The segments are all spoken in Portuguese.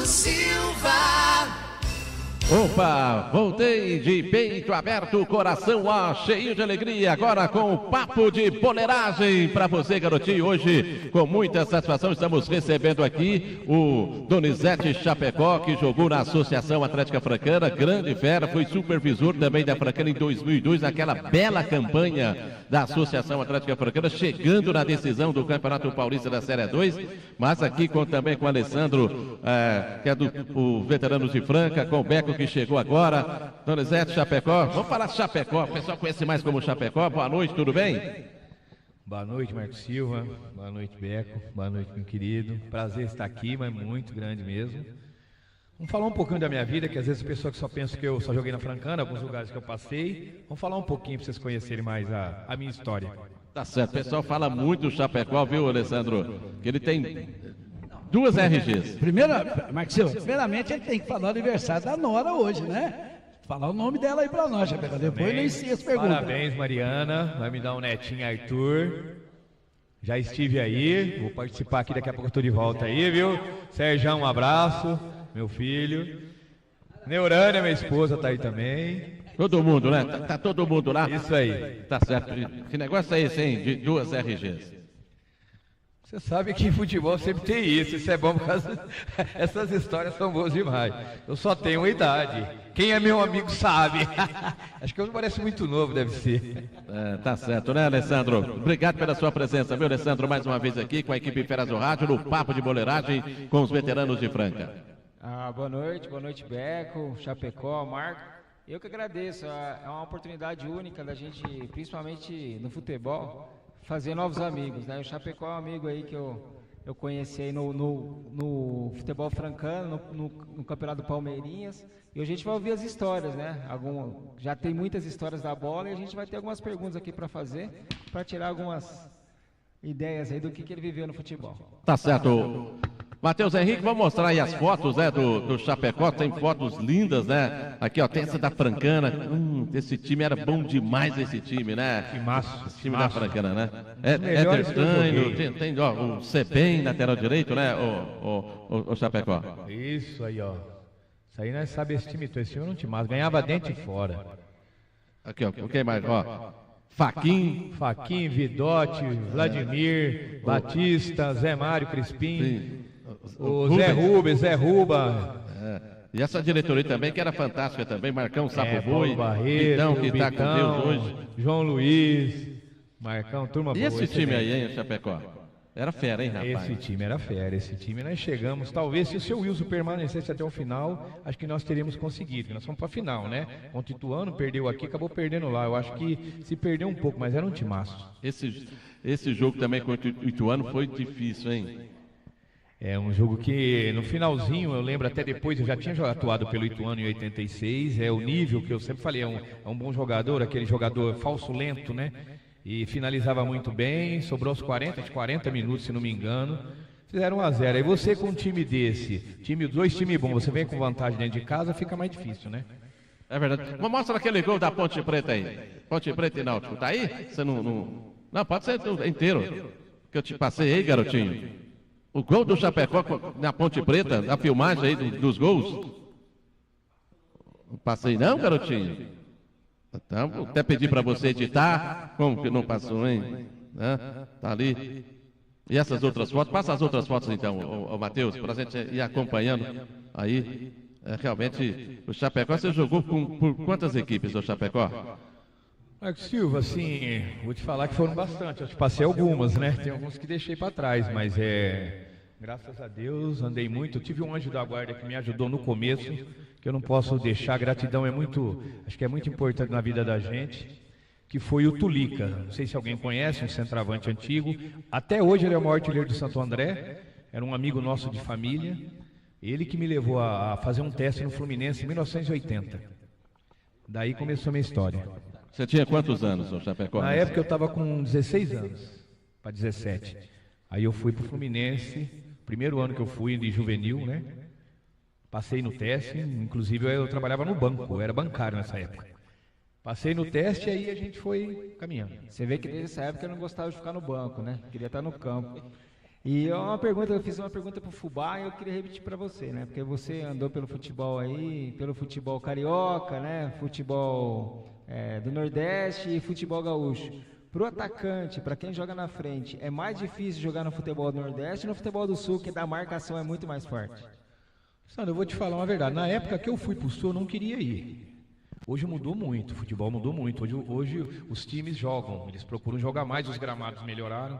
Silva. Opa, voltei de peito aberto, coração cheio de alegria, agora com o papo de boleiragem para você, garotinho. Hoje, com muita satisfação, estamos recebendo aqui o Donizete Chapecó, que jogou na Associação Atlética Francana, grande fera, foi supervisor também da Francana em 2002, naquela bela campanha da Associação Atlética Francana, chegando na decisão do Campeonato Paulista da Série 2, mas aqui também com o Alessandro, que é do Veteranos de Franca, com o Beco, que chegou agora, Donizete Chapecó. Vamos falar de Chapecó, o pessoal conhece mais como Chapecó. Boa noite, tudo bem? Boa noite, Marcos Silva. Boa noite, Beco. Boa noite, meu querido. Prazer estar aqui, mas muito grande mesmo. Vamos falar um pouquinho da minha vida, que às vezes a pessoa que só pensa que eu só joguei na Francana, alguns lugares que eu passei. Vamos falar um pouquinho para vocês conhecerem mais a minha história. Tá certo, o pessoal fala muito do Chapecó, viu, Alessandro? Que ele tem 2 RGs. Primeiramente ele tem que falar o aniversário da Nora hoje, né? Falar o nome dela aí pra nós, Chapecó. Depois nem se as perguntas. Parabéns, Mariana. Vai me dar um netinho, Arthur. Já estive aí. Vou participar aqui, daqui a pouco eu tô de volta aí, viu? Sérgio, um abraço. Meu filho. Neurânia, minha esposa, tá aí também. Todo mundo, né? Tá todo mundo lá? Isso aí. Tá certo. Que negócio é esse, hein? De 2 RGs. Você sabe que em futebol sempre tem isso é bom por causa... Essas histórias são boas demais. Eu só tenho uma idade. Quem é meu amigo sabe. Acho que eu não pareço muito novo, deve ser. Tá certo, né, Alessandro? Obrigado pela sua presença, viu, Alessandro? Mais uma vez aqui com a equipe Feras do Rádio, no Papo de Boleiragem com os veteranos de Franca. Boa noite, Beco, Chapecó, Marco. Eu que agradeço. É uma oportunidade única da gente, principalmente no futebol, fazer novos amigos, né? O Chapecó é um amigo aí que eu conheci aí no futebol francano, no Campeonato Palmeirinhas, e a gente vai ouvir as histórias, né? Já tem muitas histórias da bola e a gente vai ter algumas perguntas aqui para fazer, para tirar algumas ideias aí do que ele viveu no futebol. Tá certo. Matheus Henrique, vamos mostrar aí as fotos, né, do Chapecó, tem fotos lindas, né? Aqui, ó, tem essa da Francana. Esse time era bom demais, esse time, né? Que massa. Esse time da Francana, né? melhores que eu Éder tem ó, o Sebem, lateral direito, né, o Chapecó. Isso aí, ó. Isso aí nós sabemos esse time todo. Esse time não te massa. Ganhava dentro e fora. Aqui, ó, o que mais? Ó, Faquin, Vidotti, Vladimir, Batista, Zé Mário Crispim. Sim. O Zé Rubens, Zé Ruba. E essa diretoria também, que era fantástica também, Marcão Sapoboi, Barreto, que tá com Deus hoje. João Luiz, Marcão, turma boa. E esse time aí, hein, Chapecó? Era fera, hein, rapaz? Esse time era fera, esse time nós chegamos, talvez se o seu Wilson permanecesse até o final, acho que nós teríamos conseguido, nós fomos pra final, né? Contra o Ituano, perdeu aqui, acabou perdendo lá, eu acho que se perdeu um pouco, mas era um timaço. Esse jogo também contra o Ituano foi difícil, hein? É um jogo que no finalzinho, eu lembro até depois, eu já tinha atuado pelo Ituano em 86, é o nível que eu sempre falei, é um bom jogador, aquele jogador falso lento, né? E finalizava muito bem, sobrou os 40 minutos, se não me engano, fizeram 1-0. Aí você com um time desse, dois times bons, você vem com vantagem dentro de casa, fica mais difícil, né? É verdade. Mostra aquele gol da Ponte Preta aí. Ponte Preta e Náutico, tá aí? Você não... Não, pode ser inteiro, que eu te passei aí, garotinho. O gol do Chapecó na Ponte Preta, a filmagem aí dos gols. Não passei não, garotinho? Então, vou até pedir para você editar. Como que não passou, hein? Tá ali. E essas outras fotos? Passa as outras fotos então, o Matheus, para a gente ir acompanhando aí. Realmente, o Chapecó, você jogou por quantas equipes, o Chapecó? Marcos Silva, assim, vou te falar que foram bastante, eu te passei algumas, né? Tem alguns que deixei para trás, mas graças a Deus, andei muito. Eu tive um anjo da guarda que me ajudou no começo, que eu não posso deixar. Gratidão acho que é muito importante na vida da gente, que foi o Tulica. Não sei se alguém conhece, um centroavante antigo. Até hoje ele é o maior artilheiro do Santo André, era um amigo nosso de família. Ele que me levou a fazer um teste no Fluminense em 1980. Daí começou a minha história. Você tinha quantos anos, o Chapecó? Na época eu estava com 16 anos, para 17. Aí eu fui para o Fluminense, primeiro ano que eu fui de juvenil, né? Passei no teste, inclusive eu trabalhava no banco, eu era bancário nessa época. Passei no teste e aí a gente foi caminhando. Você vê que desde essa época eu não gostava de ficar no banco, né? Queria estar no campo. E eu fiz uma pergunta pro Fubá e eu queria repetir para você, né? Porque você andou pelo futebol aí, pelo futebol carioca, né? Futebol do Nordeste e futebol gaúcho. Pro atacante, para quem joga na frente, é mais difícil jogar no futebol do Nordeste ou no futebol do Sul, que da marcação é muito mais forte? Sandro, eu vou te falar uma verdade. Na época que eu fui pro Sul, eu não queria ir. Hoje mudou muito, o futebol mudou muito. Hoje os times jogam, eles procuram jogar mais, os gramados melhoraram.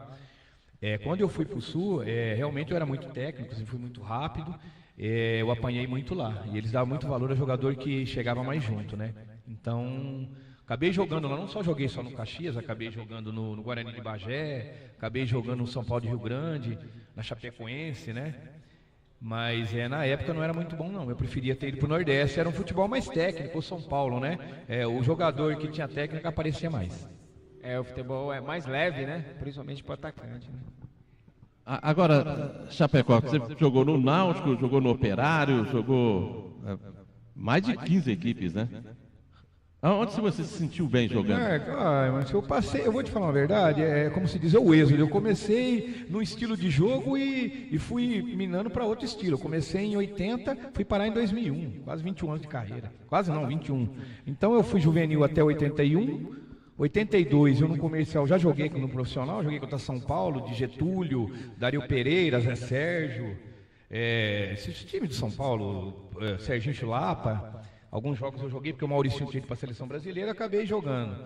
Quando eu fui para o Sul, realmente eu era muito técnico, fui muito rápido, eu apanhei muito lá. E eles davam muito valor ao jogador que chegava mais junto, né? Então, acabei jogando lá, não só joguei só no Caxias, acabei jogando no Guarani de Bagé, acabei jogando no São Paulo de Rio Grande, na Chapecoense, né? Mas na época não era muito bom não, eu preferia ter ido para o Nordeste, era um futebol mais técnico, o São Paulo, né? O jogador que tinha técnica aparecia mais. O futebol é mais leve, né? Principalmente para o atacante, né? Agora, Chapecó, você jogou no Náutico, jogou no Operário, jogou mais de 15 equipes, né? Onde você se sentiu bem jogando? Mas eu vou te falar uma verdade, como se diz, o êxodo. Eu comecei num estilo de jogo e fui minando para outro estilo. Eu comecei em 80, fui parar em 2001, quase 21 anos de carreira. Quase não, 21. Então eu fui juvenil até 81. 82, eu no comercial já joguei no profissional, joguei contra São Paulo, de Getúlio, Dario Pereira, Zé Sérgio, esses times de São Paulo, Serginho Chulapa, alguns jogos eu joguei porque o Maurício tinha ido para a seleção brasileira, acabei jogando.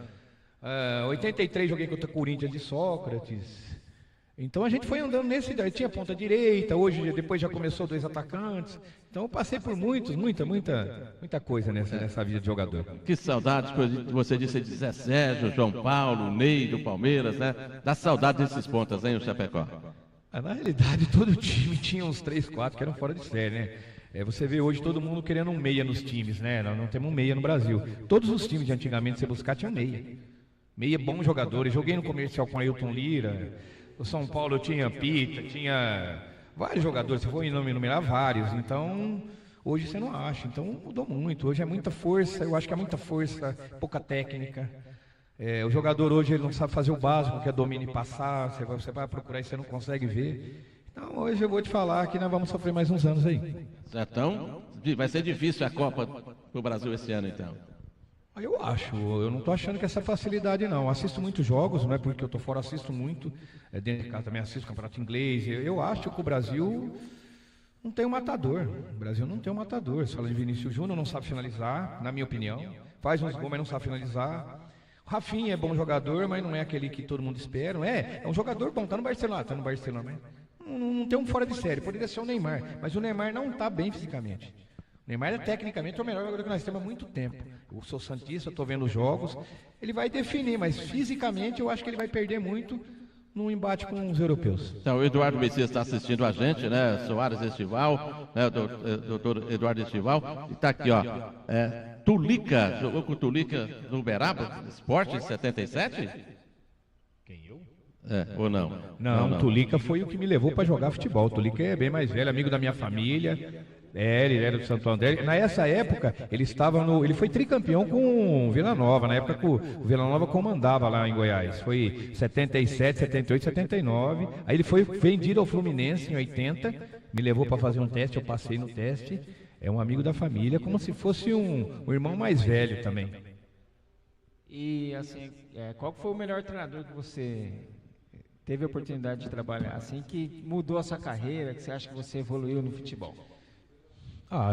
83 joguei contra Corinthians de Sócrates. Então a gente foi andando nesse, tinha ponta direita, hoje depois já começou 2 atacantes. Então eu passei por muita coisa nessa vida de jogador. Que saudades, você disse de Zé Sérgio, João Paulo, Ney do Palmeiras, né? Dá saudade desses pontas, hein, o Chapecó? Na realidade, todo time tinha uns 3, 4 que eram fora de série, né? Você vê hoje todo mundo querendo um meia nos times, né? Nós não temos um meia no Brasil. Todos os times de antigamente, você buscar, tinha meia. Meia, bons jogadores. Joguei no comercial com Ailton Lira. O São Paulo eu tinha Pita, tinha vários jogadores, se for enumerar vários. Então, hoje você não acha. Então, mudou muito. Hoje é muita força, eu acho que é muita força, pouca técnica. O jogador hoje ele não sabe fazer o básico, que é domínio e passar. Você vai procurar e você não consegue ver. Então, hoje eu vou te falar que nós vamos sofrer mais uns anos aí. Então, vai ser difícil a Copa pro Brasil esse ano, então. Eu acho, eu não estou achando que essa facilidade não. Assisto muitos jogos, não é porque eu estou fora, assisto muito. Dentro de casa também assisto campeonato inglês. Eu acho que o Brasil não tem um matador. O Brasil não tem um matador. Você fala de Vinícius Júnior, não sabe finalizar, na minha opinião. Faz uns gols, mas não sabe finalizar. O Rafinha é bom jogador, mas não é aquele que todo mundo espera. É um jogador bom, está no Barcelona, mas não tem um fora de série. Poderia ser o Neymar, mas o Neymar não está bem fisicamente. O Neymar é tecnicamente o melhor jogador que nós temos há muito tempo. Eu sou santista, estou vendo os jogos. Ele vai definir, mas fisicamente eu acho que ele vai perder muito no embate com os europeus. Então, o Eduardo Messias está assistindo a gente, né? Soares Estival, né? O doutor Eduardo Estival. E está aqui, ó. Tulica, jogou com o Tulica no Uberaba, Esporte 77? Quem, eu? Ou não? Não, o Tulica foi o que me levou para jogar futebol. O Tulica é bem mais velho, amigo da minha família. Ele era do Santo André. Nessa época, ele foi tricampeão com o Vila Nova, na época que o Vila Nova comandava lá em Goiás. Foi 77, 78, 79. Aí ele foi vendido ao Fluminense em 80, me levou para fazer um teste, eu passei no teste. É um amigo da família, como se fosse um irmão mais velho também. E assim, qual foi o melhor treinador que você teve a oportunidade de trabalhar, assim, que mudou a sua carreira, que você acha que você evoluiu no futebol?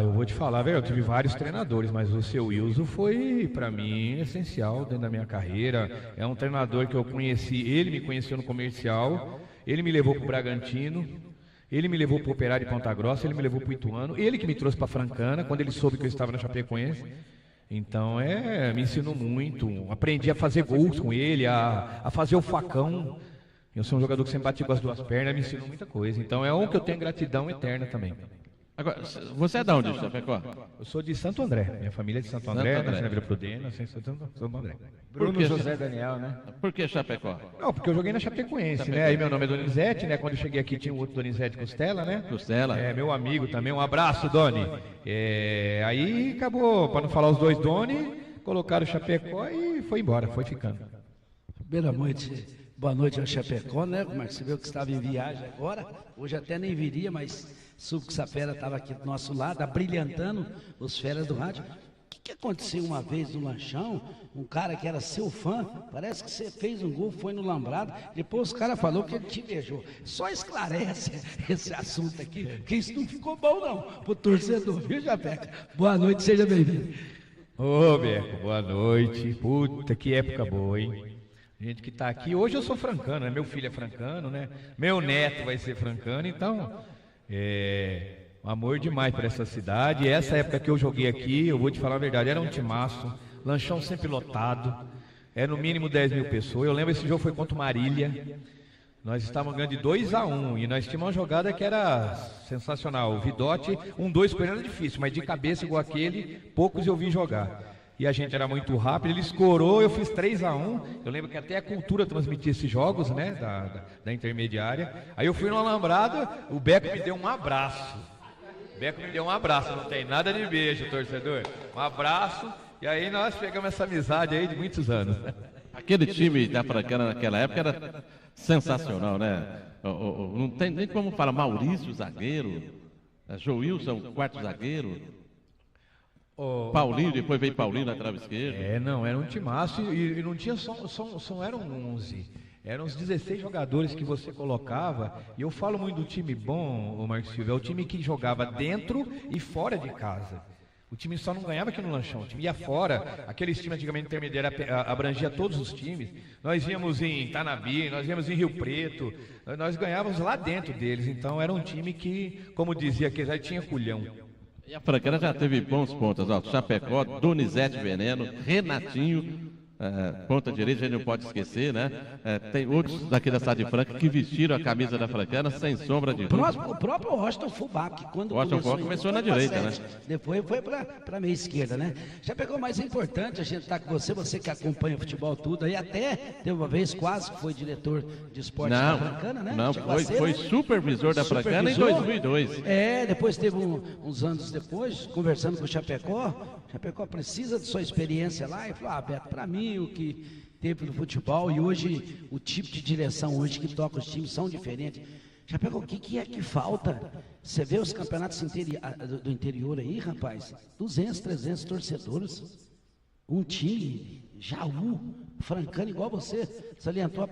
Eu vou te falar, velho, eu tive vários treinadores, mas o seu Wilson foi, para mim, essencial dentro da minha carreira. É um treinador que eu conheci, ele me conheceu no comercial, ele me levou para o Bragantino, ele me levou para o Operário de Ponta Grossa, ele me levou para o Ituano, ele que me trouxe para Francana, quando ele soube que eu estava na Chapecoense. Então, me ensinou muito, aprendi a fazer gols com ele, a fazer o facão. Eu sou um jogador que sempre bati com as duas pernas, me ensinou muita coisa. Então, é um que eu tenho gratidão eterna também. Agora, você é de onde, Chapecó? Eu sou de Santo André. Minha família é de Santo André, nasci na Vila Prudente, Santo André. Bruno José Daniel, né? Por que Chapecó? Não, porque eu joguei na Chapecoense, né? Aí meu nome é Donizete, né? Quando eu cheguei aqui tinha um outro Donizete Costela, né? Costela. Meu amigo também, um abraço, Doni. Aí acabou, para não falar os dois Doni, colocaram o Chapecó e foi embora, foi ficando. Primeiramente, Boa noite ao Chapecó, né? Como você viu que estava em viagem agora, hoje até nem viria, mas soube que essa fera estava aqui do nosso lado, abrilhantando os feras do rádio. O que aconteceu uma vez no lanchão? Um cara que era seu fã, parece que você fez um gol, foi no lambrado, depois os caras falaram que ele te beijou. Só esclarece esse assunto aqui, porque isso não ficou bom não, pro torcedor, viu, Chapeca? Boa noite, seja bem-vindo. Ô, Beco, boa noite. Puta, que época boa, hein? Gente que tá aqui, hoje eu sou francano, né? Meu filho é francano, né? Meu neto vai ser francano, então, um amor demais por essa cidade. Essa época que eu joguei aqui, eu vou te falar a verdade, era um timaço, lanchão sempre lotado, era no mínimo 10 mil pessoas. Eu lembro, esse jogo foi contra o Marília, nós estávamos ganhando de 2-1 e nós tínhamos uma jogada que era sensacional. O Vidotti, 1-2 com ele era difícil, mas de cabeça igual aquele, poucos eu vi jogar. E a gente era muito rápido, ele escorou, eu fiz 3-1. Eu lembro que até a Cultura transmitia esses jogos, né, da intermediária. Aí eu fui no alambrado, o Beco me deu um abraço. O Beco me deu um abraço, não tem nada de beijo, torcedor. Um abraço, e aí nós pegamos essa amizade aí de muitos anos. Aquele time da Francana naquela época era sensacional, né? Não tem nem como falar, Maurício, zagueiro, Joilson, quarto zagueiro. Paulinho, depois veio Paulinho na trave esquerda. Não, era um timaço e não tinha só eram 11. Eram uns 16 jogadores que você colocava. E eu falo muito do time bom, o Marcos Silva, é o time que jogava dentro e fora de casa. O time só não ganhava aqui no lanchão, o time ia fora. Aqueles times antigamente intermediários abrangia todos os times. Nós íamos em Tanabi, nós íamos em Rio Preto, nós ganhávamos lá dentro deles. Então era um time que, como dizia aqui, já tinha culhão. E a Francana já teve bons pontas, ó, Chapecó, Donizete Veneno, Renatinho, ponta direita, a gente não pode esquecer, né? Tem outros daqui da cidade de Franca que vestiram a camisa da Francana sem sombra de dúvida. O próprio Washington Fubá, quando começou na direita, né? Depois foi para a meia esquerda, né? Já pegou, mais importante a gente estar com você que acompanha o futebol tudo, aí até teve uma vez quase que foi diretor de esporte da Francana, né? Não, foi supervisor da Francana em 2002. Depois teve uns anos depois, conversando com o Chapecó precisa de sua experiência lá, e falou, Beto, para mim o que teve no futebol, e hoje o tipo de direção hoje que toca os times são diferentes. Chapecó, o que é que falta? Você vê os campeonatos do interior aí, rapaz, 200, 300 torcedores, um time, Jaú, Francana, igual você salientou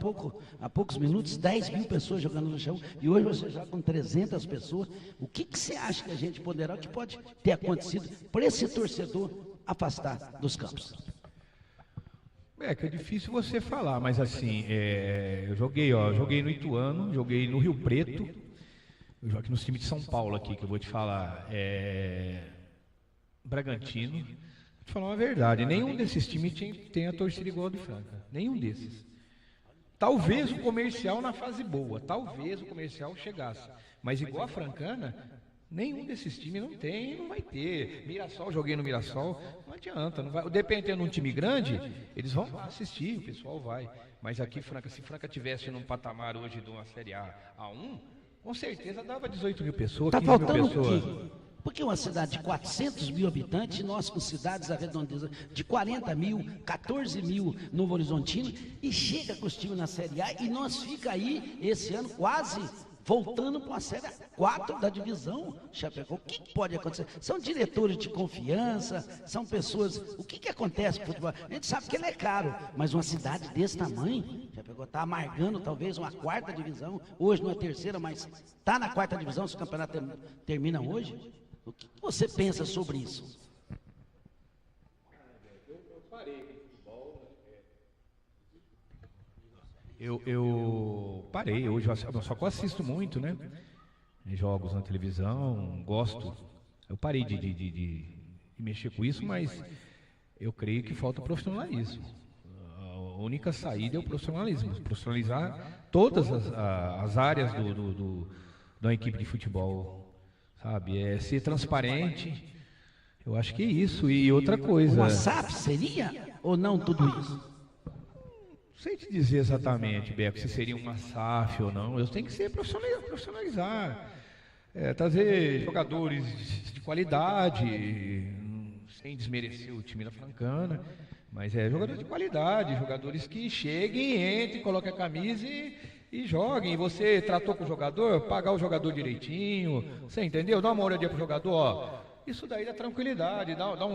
há poucos minutos, 10 mil pessoas jogando no chão, e hoje você já com 300 pessoas. O que você acha que a gente poderá, que pode ter acontecido para esse torcedor afastar dos campos? Que é difícil você falar, mas assim, eu joguei no Ituano, joguei no Rio Preto, eu joguei nos times de São Paulo aqui, que eu vou te falar, Bragantino. Vou te falar uma verdade, nenhum desses times tem a torcida igual a do Franca, nenhum desses. Talvez o Comercial na fase boa, talvez o Comercial chegasse, mas igual a Francana, nenhum desses times não tem e não vai ter. Mirassol, joguei no Mirassol, não adianta, não vai. Dependendo de um time grande, eles vão lá assistir, o pessoal vai. Mas aqui, se Franca tivesse num patamar hoje de uma Série A1, com certeza dava 18 mil pessoas, 15 mil pessoas. Porque uma cidade de 400 mil habitantes, nós com cidades arredondadas de 40 mil, 14 mil Novo Horizontino, e chega com os times na Série A, e nós fica aí, esse ano, quase voltando para a Série 4 da divisão Chapecó. O que pode acontecer? São diretores de confiança, são pessoas... O que acontece com o futebol? A gente sabe que ele é caro, mas uma cidade desse tamanho, Chapecó está amargando talvez uma 4ª divisão, hoje não é 3ª, mas está na 4ª divisão, se o campeonato termina hoje. O que você pensa sobre isso? Eu parei, hoje eu só assisto muito, né? Jogos na televisão, gosto. Eu parei de mexer com isso, mas eu creio que falta profissionalismo. A única saída é o profissionalismo, profissionalizar todas as áreas da equipe de futebol. Sabe, ser transparente, eu acho que é isso. E outra coisa... Uma SAF seria ou não tudo isso? Não sei te dizer exatamente, Beco, se seria uma SAF ou não. Eu tenho que ser profissionalizar, trazer jogadores de qualidade, sem desmerecer o time da Francana. Mas é jogador de qualidade, jogadores que cheguem, entrem, coloquem a camisa e joguem. Você tratou com o jogador, pagar o jogador direitinho, você entendeu? Dá uma olhadinha pro jogador, ó. Isso daí dá tranquilidade, dá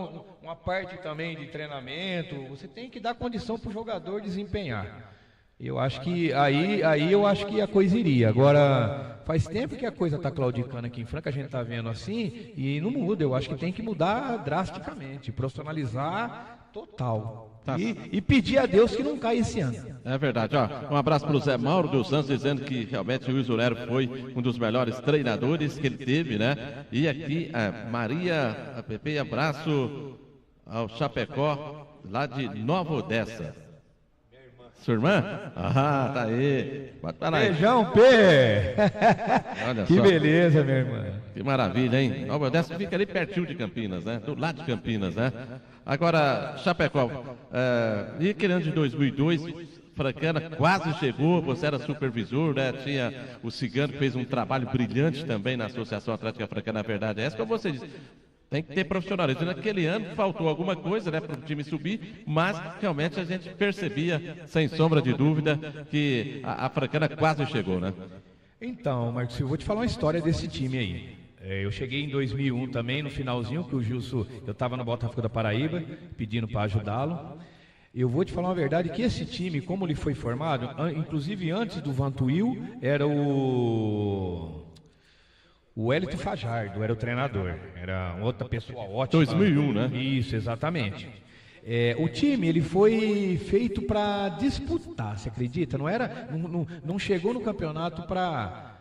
uma parte também de treinamento. Você tem que dar condição pro jogador desempenhar. Eu acho que aí eu acho que a coisa iria. Agora, faz tempo que a coisa está claudicando aqui em Franca, a gente está vendo assim, e não muda. Eu acho que tem que mudar drasticamente, profissionalizar total. Tá. E pedir a Deus que não caia esse ano. É verdade, ó. Um abraço para o Zé Mauro dos Santos, dizendo que realmente o Wilson Nero foi um dos melhores treinadores que ele teve, né? E aqui, Maria, a Pepe, abraço ao Chapecó, lá de Nova Odessa. Sua irmã? Ah, tá aí. Beijão, P! Olha que só. Beleza, minha irmã. Que maravilha, hein? Nova Odessa fica ali pertinho de Campinas, né? Do lado de Campinas, né? Agora, Chapecó, e aquele ano de 2002, Francana quase chegou, você era supervisor, né? Tinha o Cigano que fez um trabalho brilhante também na Associação Atlética Francana, na verdade é essa, como você disse. Tem que ter profissionalismo. Naquele ano faltou alguma coisa, né, para o time subir, mas realmente a gente percebia, sem sombra de dúvida, que a Francana quase chegou, né? Então, Marcos, eu vou te falar uma história desse time aí. Eu cheguei em 2001 também, no finalzinho, que o Gilson, eu estava no Botafogo da Paraíba, pedindo para ajudá-lo. Eu vou te falar uma verdade, que esse time, como ele foi formado, inclusive antes do Vantuil, era o Hélito Fajardo, era o treinador, era outra pessoa ótima. 2001, né? Isso, exatamente. O time, ele foi feito para disputar, você acredita? Não chegou no campeonato para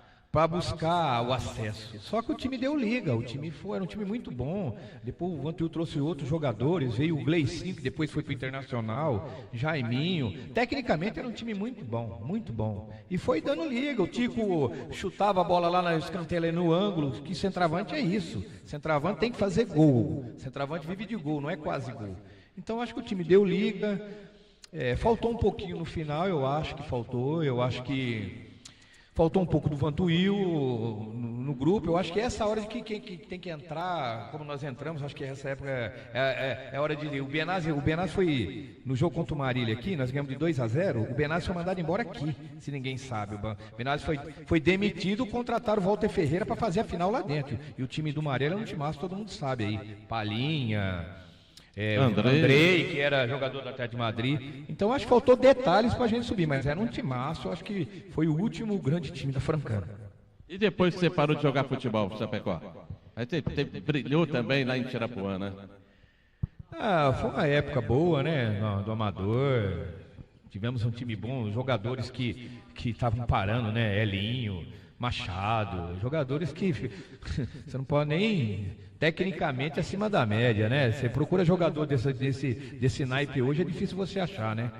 buscar o acesso. Só que o time deu liga, era um time muito bom. Depois o Vantuil trouxe outros jogadores, veio o Gleicinho, que depois foi para o Internacional, Jaiminho. Tecnicamente era um time muito bom, muito bom. E foi dando liga, o Tico chutava a bola lá na escanteio, no ângulo, que centroavante é isso. Centroavante tem que fazer gol, centroavante vive de gol, não é quase gol. Então acho que o time deu liga, faltou um pouquinho no final, eu acho que faltou um pouco do Vantuil no grupo. Eu acho que é essa hora de que tem que entrar, como nós entramos, acho que essa época é hora de... O Benazzi foi no jogo contra o Marília aqui, nós ganhamos de 2-0, o Benazzi foi mandado embora aqui, se ninguém sabe. O Benazzi foi demitido, contrataram o Walter Ferreira para fazer a final lá dentro. E o time do Marília é um timaço, todo mundo sabe aí. Palinha... Andrei, que era jogador do Atlético de Madrid. Então acho que faltou detalhes para a gente subir, mas era um timaço, acho que foi o último grande time da Francana. E depois que você parou de jogar futebol, Chapecó? Aí brilhou também lá em Tirapuã, né? Foi uma época boa, né? Do amador. Tivemos um time bom, jogadores que estavam parando, né? Elinho, Machado, jogadores que você não pode nem... Tecnicamente acima da média, né? Você procura jogador desse naipe hoje, é difícil você achar, né?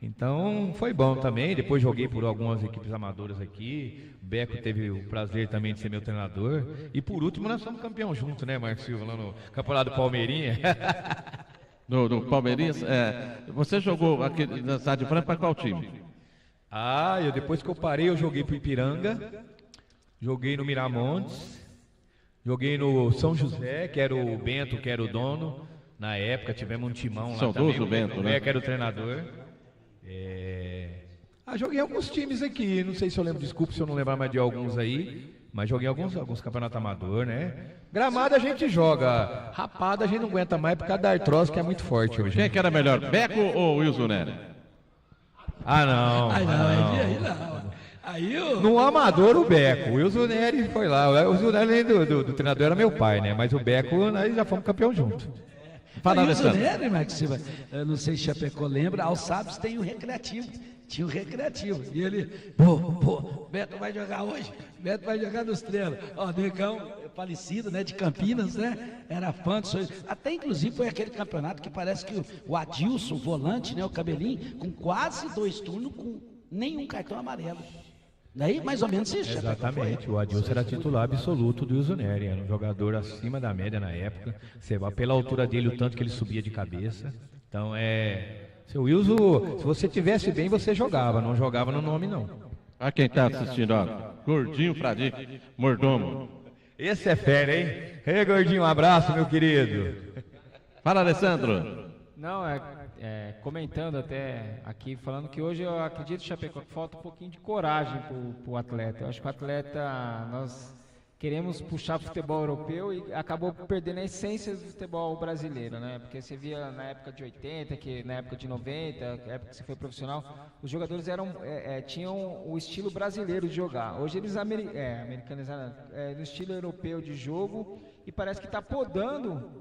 Então foi bom também. Depois joguei por algumas equipes amadoras aqui. O Beco teve o prazer também de ser meu treinador. E por último, nós somos campeão junto, né, Marcos Silva, lá no Campeonato do Palmeirinha. No Palmeirinhas, você jogou aqui na cidade de Franca para qual time? Depois que eu parei, eu joguei pro Ipiranga, joguei no Miramontes. Joguei no São José, que era o Bento, que era o dono. Na época tivemos um timão lá Saudoso também. Bento, né? Que era o treinador. Joguei alguns times aqui. Não sei se eu lembro, desculpe se eu não lembrar mais de alguns aí. Mas joguei alguns campeonatos amador, né? Gramado a gente joga. Rapada a gente não aguenta mais por causa da artrose, que é muito forte hoje. Quem que era melhor, Beco ou Wilson Neri? Não. Aí no amador, o Beco. O Wilson Neri foi lá. O Wilson Neri do treinador era meu pai, né? Mas o Beco, nós já fomos campeão junto. Fala, Alessandro. Neri, Marcos Silva, eu não sei se Chapecó lembra, aos sábados tem o recreativo. Tinha o recreativo. E ele, Beto vai jogar hoje. Beto vai jogar nos treinos. Negão, falecido, né, de Campinas, né? Era fã do sonho. Até inclusive foi aquele campeonato que parece que o Adilson, o volante, né, o cabelinho, com quase 2 turnos, com nenhum cartão amarelo. Daí, mais ou menos isso. Exatamente, o Adilson era titular absoluto do Wilson Neri, era um jogador acima da média na época. Você vai pela altura dele, o tanto que ele subia de cabeça. Então seu Wilson, se você tivesse bem, você jogava, não jogava no nome não. Olha quem está assistindo, ó. Gordinho Fradique, mordomo. Esse é fera, hein? Ei, Gordinho, um abraço, meu querido. Fala, Alessandro. Não, comentando até aqui, falando que hoje eu acredito, Chapecó, que falta um pouquinho de coragem para o atleta. Eu acho que o atleta, nós queremos puxar futebol europeu e acabou perdendo a essência do futebol brasileiro, né? Porque você via na época de 80, na época de 90, na época que você foi profissional, os jogadores tinham o estilo brasileiro de jogar. Hoje eles americanizaram no estilo europeu de jogo e parece que está podando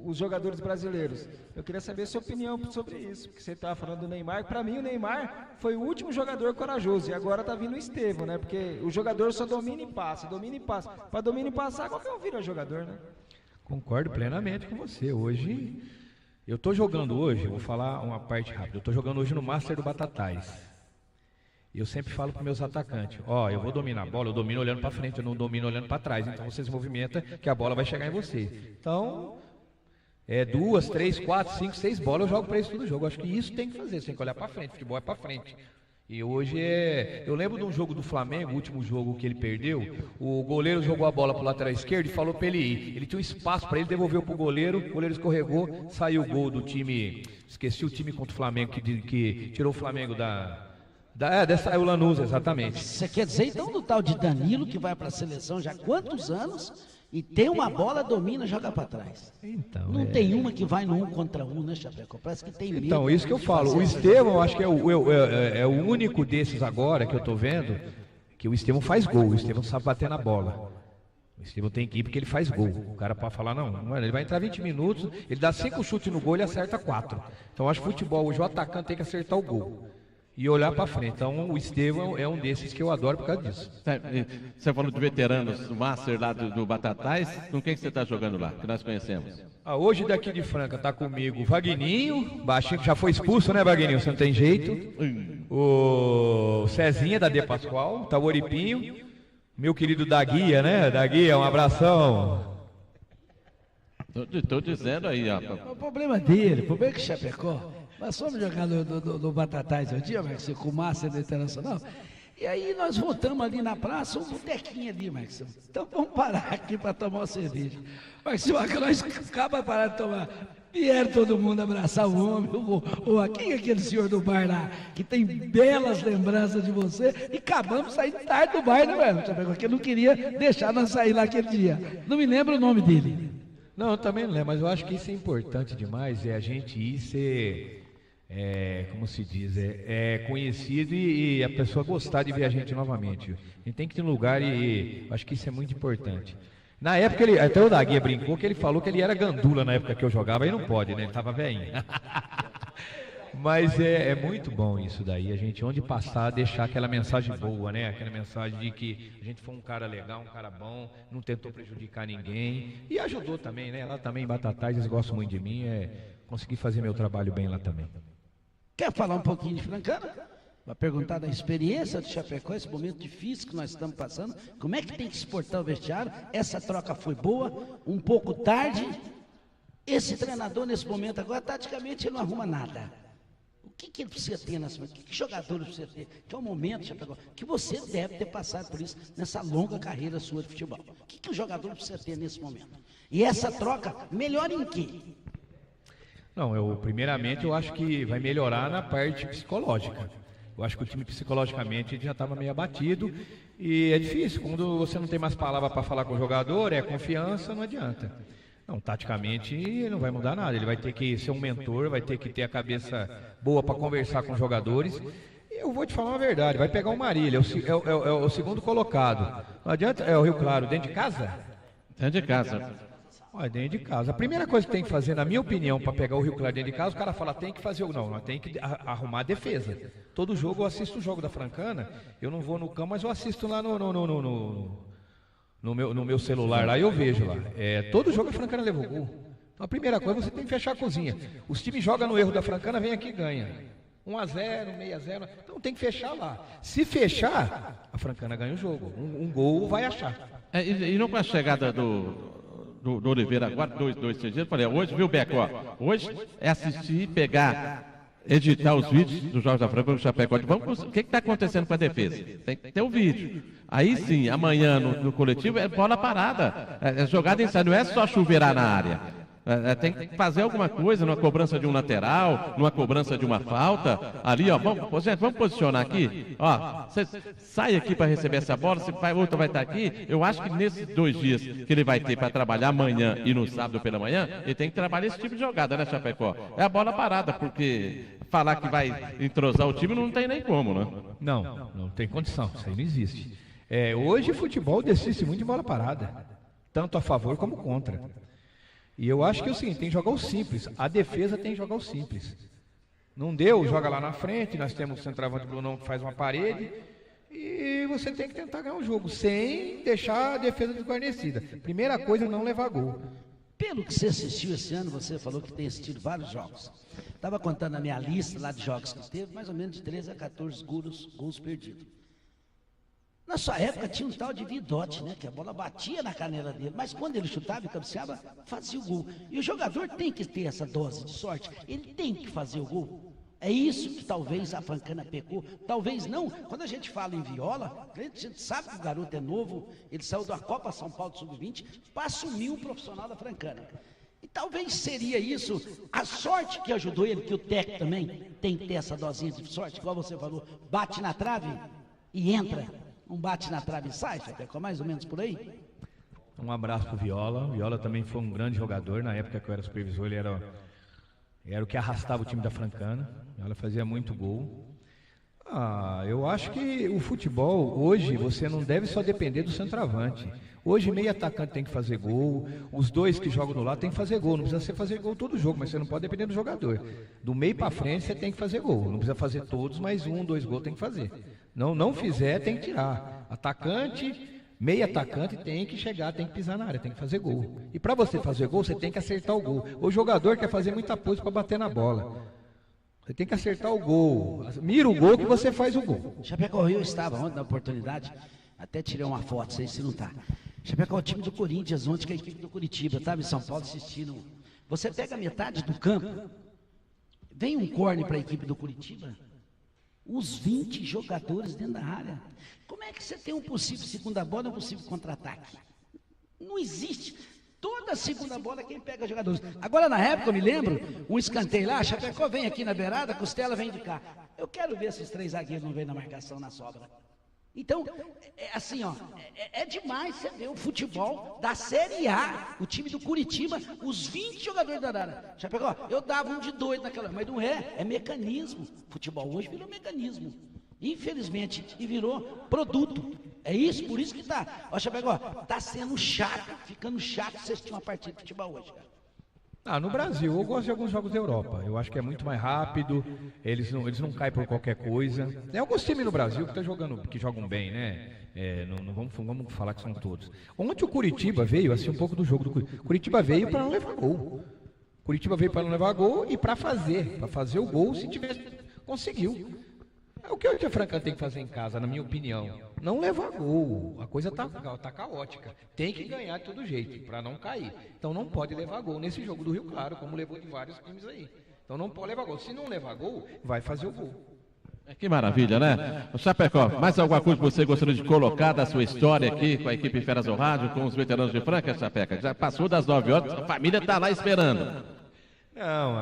os jogadores brasileiros. Eu queria saber a sua opinião sobre isso, porque você estava falando do Neymar. Para mim, o Neymar foi o último jogador corajoso e agora está vindo o Estevão, né? Porque o jogador só domina e passa, domina e passa. Para domina e passar, qualquer um vira jogador, né? Concordo plenamente com você. Hoje, eu estou jogando hoje, vou falar uma parte rápida, eu estou jogando hoje no Master do Batatais. Eu sempre falo para meus atacantes, eu vou dominar a bola, eu domino olhando para frente, eu não domino olhando para trás, então você se movimenta que a bola vai chegar em você. Então, 2, 3, 4, 5, 6 bolas eu jogo para isso todo jogo. Eu acho que isso tem que fazer, você tem que olhar para frente, futebol é para frente. E hoje eu lembro de um jogo do Flamengo, o último jogo que ele perdeu, o goleiro jogou a bola para o lateral esquerdo e falou para ele ir. Ele tinha um espaço para ele, devolveu para o goleiro escorregou, saiu o gol do time, esqueci o time contra o Flamengo, que tirou o Flamengo dessa o Lanús, exatamente. Você quer dizer então do tal de Danilo, que vai para a seleção já há quantos anos e tem uma bola, domina, joga para trás? Então, não tem uma que vai no 1 contra 1, né, Chapecó? Parece que tem medo. Então, isso que eu falo. O Estevão, eu acho que é o único desses agora que eu estou vendo que o Estevão faz gol. O Estevão sabe bater na bola. O Estevão tem que ir porque ele faz gol. O cara pode falar, não, ele vai entrar 20 minutos, ele dá 5 chutes no gol e acerta 4. Então, eu acho que futebol, hoje o atacante tem que acertar o gol e olhar para frente. Então, o Estevão é um desses que eu adoro por causa disso. Você falou de veteranos do Master lá do Batatais. Com quem que você está jogando lá, que nós conhecemos? Hoje daqui de Franca está comigo o Vagninho, baixinho, que já foi expulso, né, Vagninho? Você não tem jeito. O Cezinha, da De Pascoal, tá o Oripinho, meu querido Daguia, né? Daguia, um abração. Estou dizendo aí, ó. O problema dele, o problema é que Chapecó, nós fomos jogar no Batatais um dia, Marcos, com o Master do Internacional, e aí nós voltamos ali na praça, um botequinho ali, Marcos. Então vamos parar aqui para tomar uma cerveja. Marcos, nós acabamos de parar de tomar. Vieram todo mundo abraçar o homem, quem é aquele senhor do bar lá, que tem belas lembranças de você, e acabamos saindo tarde do bar, né, velho? Porque eu não queria deixar nós sair lá aquele dia. Não me lembro o nome dele. Não, eu também não lembro, mas eu acho que isso é importante demais, a gente ir ser, como se diz, conhecido e a pessoa gostar de ver a gente novamente. A gente tem que ter um lugar e acho que isso é muito importante. Na época, até o Daguia brincou que ele falou que ele era gandula na época que eu jogava, aí não pode, né? Ele estava velhinho. Mas é muito bom isso daí, a gente, onde passar, deixar aquela mensagem boa, né? Aquela mensagem de que a gente foi um cara legal, um cara bom, não tentou prejudicar ninguém e ajudou também, né? Lá também em Batatais, eles gostam muito de mim, consegui fazer meu trabalho bem lá também. Quer falar um pouquinho de Francana? Vai perguntar da experiência do Chapecó, esse momento difícil que nós estamos passando, como é que tem que se portar o vestiário? Essa troca foi boa, um pouco tarde. Esse treinador nesse momento agora, taticamente, ele não arruma nada. O que ele precisa ter nessa momento? Que jogador ele precisa ter? Que é o momento, Chapecó, que você deve ter passado por isso nessa longa carreira sua de futebol. O que o jogador precisa ter nesse momento? E essa troca, melhor em quê? Não, primeiramente eu acho que vai melhorar na parte psicológica. Eu acho que o time psicologicamente já estava meio abatido e é difícil, quando você não tem mais palavra para falar com o jogador, confiança, não adianta. Não, taticamente não vai mudar nada, ele vai ter que ser um mentor, vai ter que ter a cabeça boa para conversar com os jogadores. E eu vou te falar uma verdade, vai pegar o Marília, é o segundo colocado. Não adianta, o Rio Claro, dentro de casa? Dentro de casa. Dentro de casa. A primeira coisa que tem que fazer, na minha opinião, para pegar o Rio Claro dentro de casa, o cara fala, tem que fazer nós tem que arrumar a defesa. Todo jogo eu assisto o jogo da Francana, eu não vou no campo, mas eu assisto lá no meu celular, lá eu vejo lá. Todo jogo a Francana levou gol. Então a primeira coisa, você tem que fechar a cozinha. Os times jogam no erro da Francana, vem aqui e ganha. 1-0, 6-0, então tem que fechar lá. Se fechar, a Francana ganha o jogo. Um gol vai achar. E não com a chegada do Oliveira agora, 2 dias, falei, hoje, viu, Beco, hoje é assistir, pegar, editar os vídeos dos Jogos da Franca, do Chapecó. O que está acontecendo com a defesa? Tem que ter o vídeo. Aí sim, amanhã no coletivo é bola parada, é jogada em saída, não é só chuveirar na área. Tem que fazer alguma coisa numa cobrança de um lateral, numa cobrança de uma falta. Ali, ó, vamos posicionar aqui. Ó, você sai aqui para receber essa bola, outra vai estar aqui. Eu acho que nesses 2 dias que ele vai ter para trabalhar amanhã e no sábado pela manhã, ele tem que trabalhar esse tipo de jogada, né, Chapecó? É a bola parada, porque falar que vai entrosar o time não tem nem como, né? Não tem condição, isso aí não existe. Hoje o futebol decide muito em bola parada, tanto a favor como contra. E eu acho que é o seguinte, tem que jogar o simples, a defesa tem que jogar o simples. Não deu, joga lá na frente, nós temos o centroavante Brunão que faz uma parede, e você tem que tentar ganhar o jogo, sem deixar a defesa desguarnecida. Primeira coisa, não levar gol. Pelo que você assistiu esse ano, você falou que tem assistido vários jogos. Estava contando a minha lista lá de jogos que teve, mais ou menos de 13 a 14 gols perdidos. Na sua época tinha um tal de Vidotti, né? Que a bola batia na canela dele, mas quando ele chutava e cabeceava, fazia o gol. E o jogador tem que ter essa dose de sorte, ele tem que fazer o gol. É isso que talvez a Francana pecou, talvez não. Quando a gente fala em Viola, a gente sabe que o garoto é novo, ele saiu da Copa São Paulo Sub-20 para assumir o profissional da Francana. E talvez seria isso, a sorte que ajudou ele, que o técnico também tem que ter essa dosinha de sorte, igual você falou, bate na trave e entra. Um bate na trave e sai, Chapecó, mais ou menos por aí. Um abraço pro Viola. O Viola também foi um grande jogador. Na época que eu era supervisor, ele era o que arrastava o time da Francana. Ela fazia muito gol. Eu acho que o futebol, hoje, você não deve só depender do centroavante. Hoje, meio atacante tem que fazer gol, os 2 que jogam do lado tem que fazer gol. Não precisa ser fazer gol todo jogo, mas você não pode depender do jogador. Do meio para frente, você tem que fazer gol. Não precisa fazer todos, mas 1, 2 gols tem que fazer. Não fizer, tem que tirar. Atacante, meio atacante tem que chegar, tem que pisar na área, tem que fazer gol. E para você fazer gol, você tem que acertar o gol. O jogador quer fazer muita pose para bater na bola. Você tem que acertar o gol. Mira o gol que você faz o gol. Chapecó, eu estava ontem na oportunidade, até tirei uma foto, sei se não está. Chapecó, o time do Corinthians ontem, que é a equipe do Curitiba, estava em São Paulo assistindo. Você pega metade do campo, vem um corne para a equipe do Curitiba, os 20 jogadores dentro da área. Como é que você tem um possível segunda bola e um possível contra-ataque? Não existe. Toda segunda bola quem pega jogadores. Agora na época eu me lembro, um escanteio lá, Chapecó vem aqui na beirada, Costela vem de cá. Eu quero ver se os 3 zagueiros não vêm na marcação na sobra. Então, assim, ó, é demais você ver o futebol da Série A, o time do Curitiba, os 20 jogadores da área. Chapecó, eu dava um de doido naquela, mas não é mecanismo. Futebol hoje virou mecanismo, infelizmente, e virou produto. É isso, por isso que tá, ó, Chapecó, tá sendo chato, ficando chato você assistir uma partida de futebol hoje, cara. No Brasil, eu gosto de alguns jogos da Europa. Eu acho que é muito mais rápido, eles não caem por qualquer coisa. Tem alguns times no Brasil que jogam bem, né? Não vamos falar que são todos. Ontem o Curitiba veio, assim, um pouco do jogo do Curitiba. Curitiba veio para não levar gol. Curitiba veio para não levar gol e para fazer o gol se tivesse, conseguiu. O que a Francana tem que fazer em casa, na minha opinião? Não levar gol. A coisa tá caótica. Tem que ganhar de todo jeito, para não cair. Então não pode levar gol nesse jogo do Rio Claro, como levou de vários times aí. Então não pode levar gol. Se não levar gol, vai fazer o gol. Que maravilha, né? O Chapecó, mais alguma coisa que você gostaria de colocar da sua história aqui com a equipe Feras do Rádio, com os veteranos de Franca, Chapeca? Já passou das 9 horas, a família está lá esperando. Não,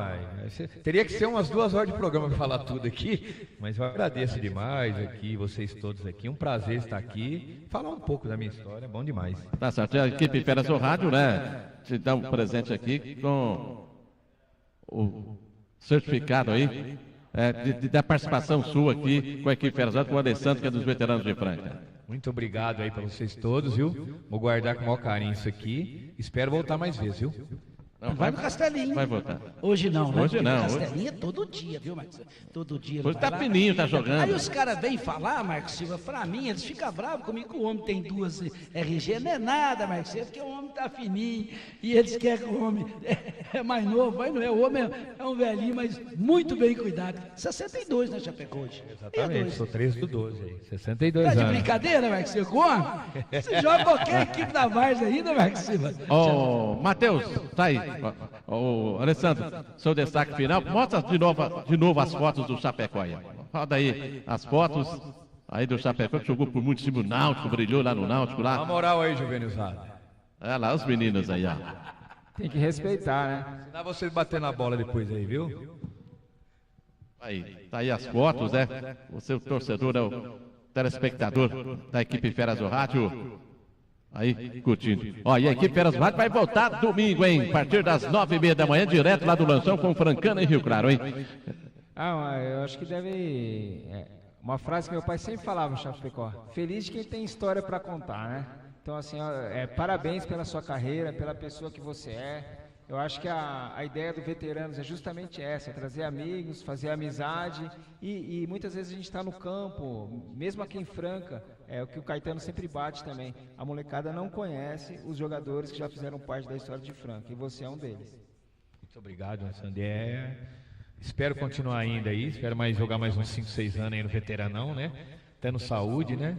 teria que ser umas 2 horas de programa para falar tudo aqui, mas eu agradeço demais aqui, vocês todos aqui, um prazer estar aqui, falar um pouco da minha história, bom demais. Tá certo, a equipe Feras do Rádio, né, te dá um presente aqui com o certificado aí, da participação sua aqui com a equipe Feras do Rádio, com o Alessandro, que é dos veteranos de Franca. Muito obrigado aí para vocês todos, viu? Vou guardar com o maior carinho isso aqui, espero voltar mais vezes, viu? Não, vai no Castelinho. Vai voltar. Hoje não, né? Hoje não. Castelinho é todo dia, viu, Marcos? Todo dia. Hoje tá fininho, tá jogando. Aí os caras vêm falar, Marcos Silva, pra mim, eles ficam bravos comigo que o homem tem 2 RG. Não é nada, Marcos Silva, porque o homem tá fininho e eles querem que o homem é mais novo. Mas não é, o homem é um velhinho, mas muito bem cuidado. 62, né, Chapecó hoje? Exatamente, sou 13 do 12 aí, 62 anos. Tá de brincadeira, Marcos Silva? Com homem? Você joga qualquer equipe da Várzea ainda, Marcos Silva? Ô, Matheus, tá aí. Ô, Alessandro, seu destaque final, mostra de novo as fotos do Chapecó aí. Roda aí as fotos aí do Chapecó, que jogou por muito time Náutico, brilhou lá no Náutico lá. Dá uma moral aí, Juvenilzada. Olha lá, os meninos aí, ó. Tem que respeitar, né? Dá você bater na bola depois aí, viu? Aí, tá aí as fotos, né? Você, o torcedor, é o telespectador da equipe Feras do Rádio. Aí, curtindo. Ó, e a equipe Feras do Rádio vai voltar domingo, hein? A partir das 9h30 da manhã, direto lá do Lanchão com Francana e Rio Claro, hein? Eu acho que deve... uma frase que meu pai sempre falava, Chapecó. Feliz de quem tem história para contar, né? Então, assim, parabéns pela sua carreira, pela pessoa que você é. Eu acho que a ideia do Veteranos é justamente essa, trazer amigos, fazer amizade e muitas vezes a gente está no campo, mesmo aqui em Franca, é o que o Caetano sempre bate também. A molecada não conhece os jogadores que já fizeram parte da história de Franca e você é um deles. Muito obrigado, Sandé. Espero continuar ainda aí, espero jogar mais uns 5, 6 anos aí no Veteranão, né? Tendo saúde, né?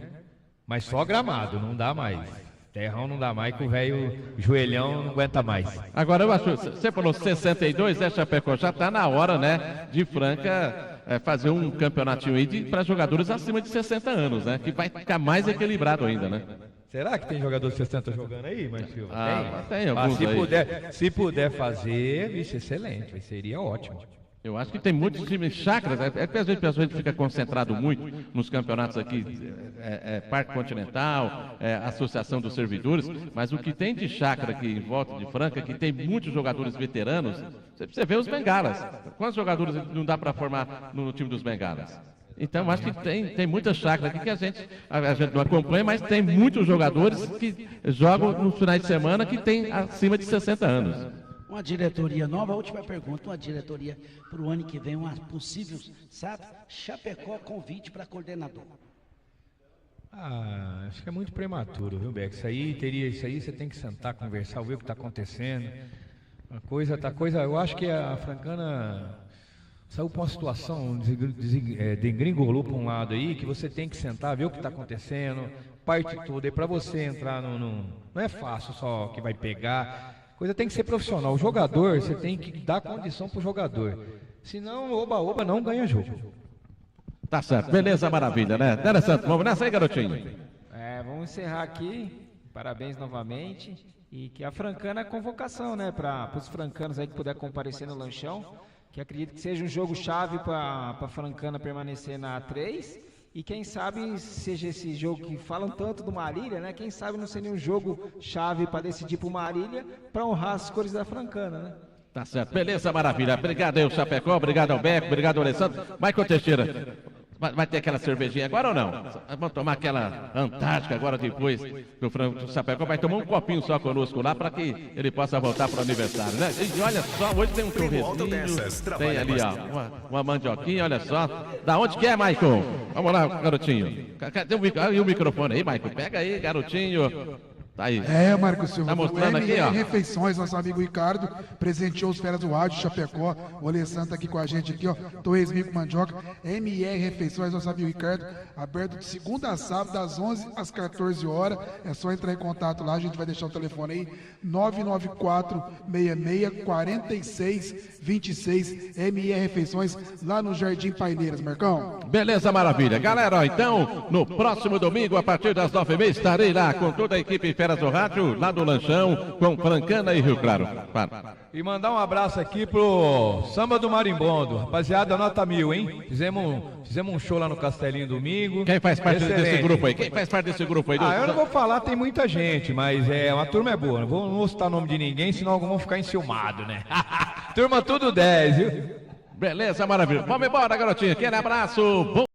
Mas só gramado, não dá mais. Terrão não dá mais, que o velho joelhão não aguenta mais. Agora, eu acho, você falou 62, Chapecó? Já está na hora, né, de Franca fazer um campeonatinho aí para jogadores acima de 60 anos, né? Que vai ficar mais equilibrado ainda, né? Será que tem jogador de 60 jogando aí, Marcelo? Tem alguns aí. Se puder fazer, vixe, excelente, seria ótimo. Eu acho que tem muitos times chácaras, que às vezes a gente fica concentrado muito nos campeonatos aqui, Parque Continental, Associação dos Servidores, mas o que tem de chácara aqui em volta de Franca, que tem muitos jogadores veteranos, você vê os bengalas. Quantos jogadores não dá para formar no time dos bengalas? Então, acho que tem muita chácara aqui que a gente não acompanha, mas tem muitos jogadores que jogam nos finais de semana que tem acima de 60 anos. Uma diretoria nova, a última pergunta, uma diretoria para o ano que vem, uma possível, sabe? Chapecó convite para coordenador. Acho que é muito prematuro, viu, Beck? Isso aí você tem que sentar, conversar, ver o que está acontecendo. Eu acho que a Francana saiu para uma situação, degringolou para um lado aí, que você tem que sentar, ver o que está acontecendo, parte toda, e para você entrar não é fácil só que vai pegar. Coisa tem que ser profissional. O jogador, você tem que dar condição para o jogador. Senão, oba-oba não ganha jogo. Tá certo. Beleza, maravilha, né? Interessante. Vamos nessa aí, garotinho. Vamos encerrar aqui. Parabéns novamente. E que a Francana é convocação, né? Para os francanos aí que puder comparecer no Lanchão. Que acredito que seja um jogo chave para a Francana permanecer na A3. E quem sabe seja esse jogo que falam tanto do Marília, né? Quem sabe não seria um jogo chave para decidir para o Marília, para honrar as cores da Francana, né? Tá certo, beleza, maravilha. Obrigado aí, o Chapecó, obrigado ao Beco, obrigado ao Alessandro. Michael Teixeira, vai ter aquela cervejinha agora ou não? Vamos tomar aquela Antártica agora depois do Chapecó. Vai tomar um copinho só conosco lá para que ele possa voltar para o aniversário, né? E olha só, hoje tem um torresminho, tem ali, ó, uma mandioquinha, olha só. Da onde que é, Michael? Vamos lá, garotinho. Cadê o microfone aí, Michael? Pega aí, garotinho. Tá aí. Marcos Silva. Tá mostrando aqui, ó. Refeições, nosso amigo Ricardo presenteou os Feras do Rádio, Chapecó. O Alessandro tá aqui com a gente aqui, ó. Torresminho com mandioca. MR Refeições, nosso amigo Ricardo. Aberto de segunda a sábado, das 11 às 14 horas. É só entrar em contato lá, a gente vai deixar o telefone aí. 994-66-4626. MR Refeições, lá no Jardim Paineiras, Marcão. Beleza, maravilha. Galera, ó, então, no próximo domingo, a partir das 9h30, estarei lá com toda a equipe Feras do Rádio, lá do Lanchão, com Francana e Rio Claro. E mandar um abraço aqui pro Samba do Marimbondo. Rapaziada, nota 1000, hein? Fizemos um show lá no Castelinho domingo. Quem faz parte desse grupo aí? Quem faz parte desse grupo aí? Eu não vou falar, tem muita gente, mas uma turma é boa. Não vou citar o nome de ninguém, senão alguns vão ficar enciumados, né? Turma tudo 10, viu? Beleza, maravilha. Vamos embora, garotinho. Aquele abraço. Bom